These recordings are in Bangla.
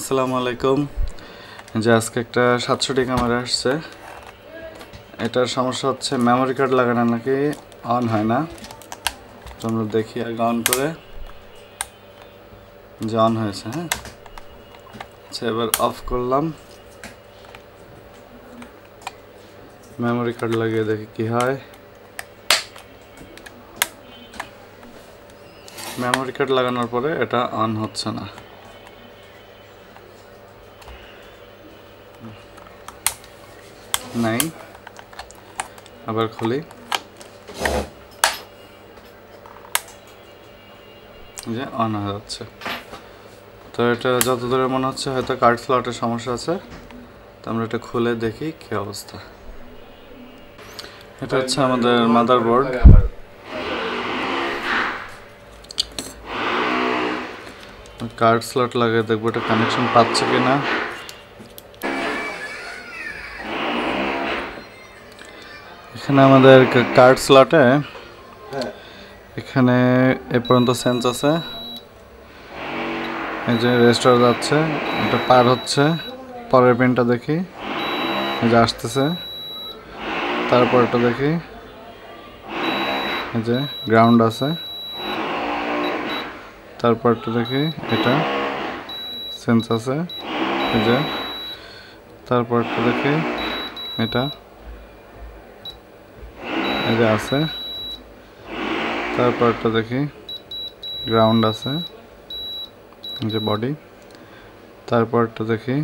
আসসালামু আলাইকুম। যে আজকে একটা 700টি ক্যামেরা আসছে। এটার সমস্যা হচ্ছে মেমোরি কার্ড লাগানো নাকি অন হয় না। তো আমরা দেখি আগে অন করে যে অন হয়েছে। হ্যাঁ, আচ্ছা এবার অফ করলাম, মেমোরি কার্ড লাগিয়ে দেখি কি হয়। মেমোরি কার্ড লাগানোর পরে এটা অন হচ্ছে না। নাই, আবার খুলি, যে অন হয়ে যাচ্ছে। তো এটা যত দূরে মনে হচ্ছে হয়তো কার্ড স্লটের সমস্যা আছে। তো আমরা এটা খুলে দেখি কি অবস্থা। এটা হচ্ছে আমাদের মাদারবোর্ড। কার্ড স্লট লাগিয়ে দেখবো এটা কানেকশন পাচ্ছে কিনা। এখানে আমাদের কার্ড স্লটে এখানে এ পর্যন্ত সেন্স আছে। এই যে রেজিস্টার যাচ্ছে, এটা পার হচ্ছে। পরের পিনটা দেখি, এই যে আসতেছে। তারপরটা দেখি, এই যে গ্রাউন্ড আছে। তারপরটা দেখি, এটা সেন্স আছে, এই যে। তারপরটা দেখি, এটা এই যে আছে। তারপরটা দেখি গ্রাউন্ড আছে, এই যে বডি। তারপরটা দেখি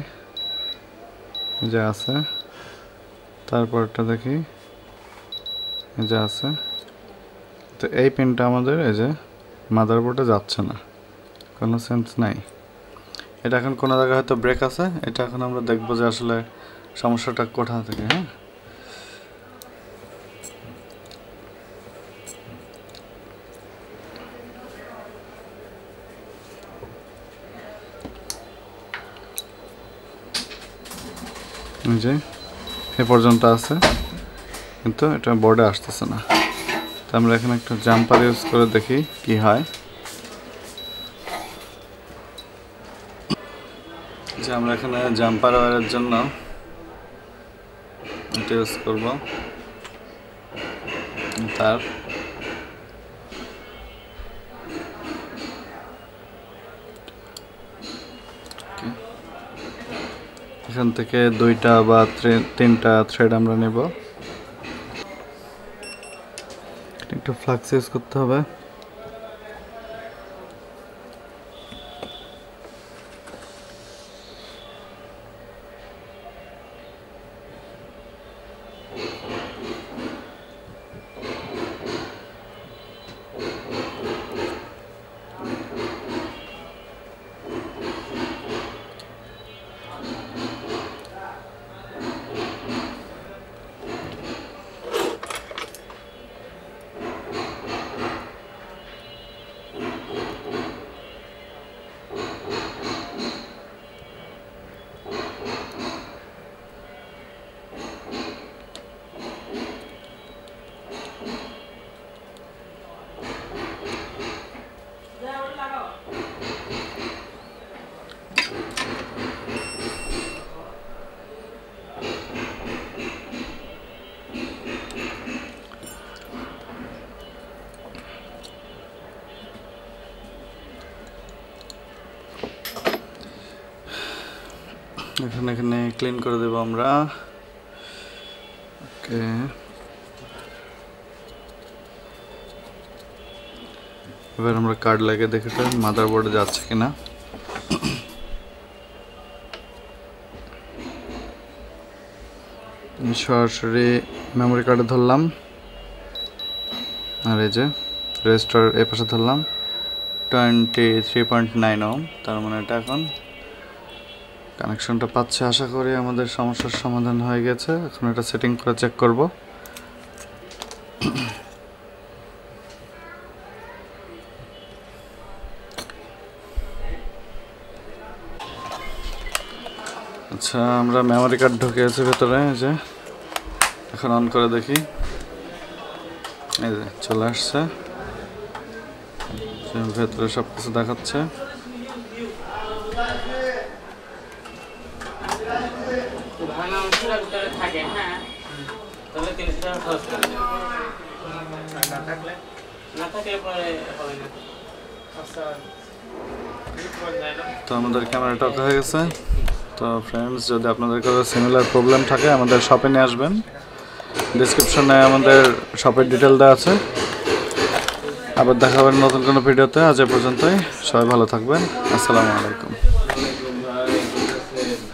এই যে আছে। তারপরটা দেখি এই যে আছে। তো এই পিনটা আমাদের এই যে মাদারবোর্ডে যাচ্ছে না, কোনো সেন্স নাই। এটা এখন কোনো জায়গায় হয়তো ব্রেক আছে। এটা এখন আমরা দেখবো যে আসলে সমস্যাটা কোথা থেকে। হ্যাঁ, যে এ পর্যন্ত আছে, কিন্তু এটা বোর্ডে আসতেছে না। তো আমরা এখানে একটু জাম্পার ইউজ করে দেখি কি হয়। যে আমরা এখানে জাম্পার ওয়্যারের জন্য এটা ইউজ করব। তার এখান থেকে 2টা বা 3টা থ্রেড আমরা নেব। একটু ফ্লাক্স ইউজ করতে হবে। এখানে ক্লিন করে দেব আমরা। ওকে, এবার আমরা কার্ড লাগিয়ে দেখি তো মাদারবোর্ডে যাচ্ছে কিনা। সরাসরি মেমোরি কার্ডে ধরলাম, আর এই যে রেজিস্টার এ পাশে ধরলাম 23.9 ওহম। তার মানে এটা এখন কানেকশনটা পাচ্ছে। আশা করি আমাদের সমস্যার সমাধান হয়ে গেছে। এখন এটা সেটিং করে চেক করব। আচ্ছা, আমরা মেমোরি কার্ড ঢুকিয়েছি ভেতরে। এই যে এখন অন করে দেখি, এই যে চলে আসছে, ভেতরে সব কিছু দেখাচ্ছে। 300 টাকা ভিতরে থাকে হ্যাঁ তাহলে 300 টাকা খরচ করে না থাকলে পরে হবে না আচ্ছা তো আমাদের ক্যামেরাটা ওকে হয়ে গেছে। তো ফ্রেন্ডস, যদি আপনাদের কারো সিমিলার প্রবলেম থাকে আমাদের শপে নিয়ে আসবেন। ডিসক্রিপশনে আমাদের শপের ডিটেল দেওয়া আছে। আবার দেখা হবে নতুন কোনো ভিডিওতে। আজ এ পর্যন্তই, সবাই ভালো থাকবেন। আসসালামু আলাইকুম।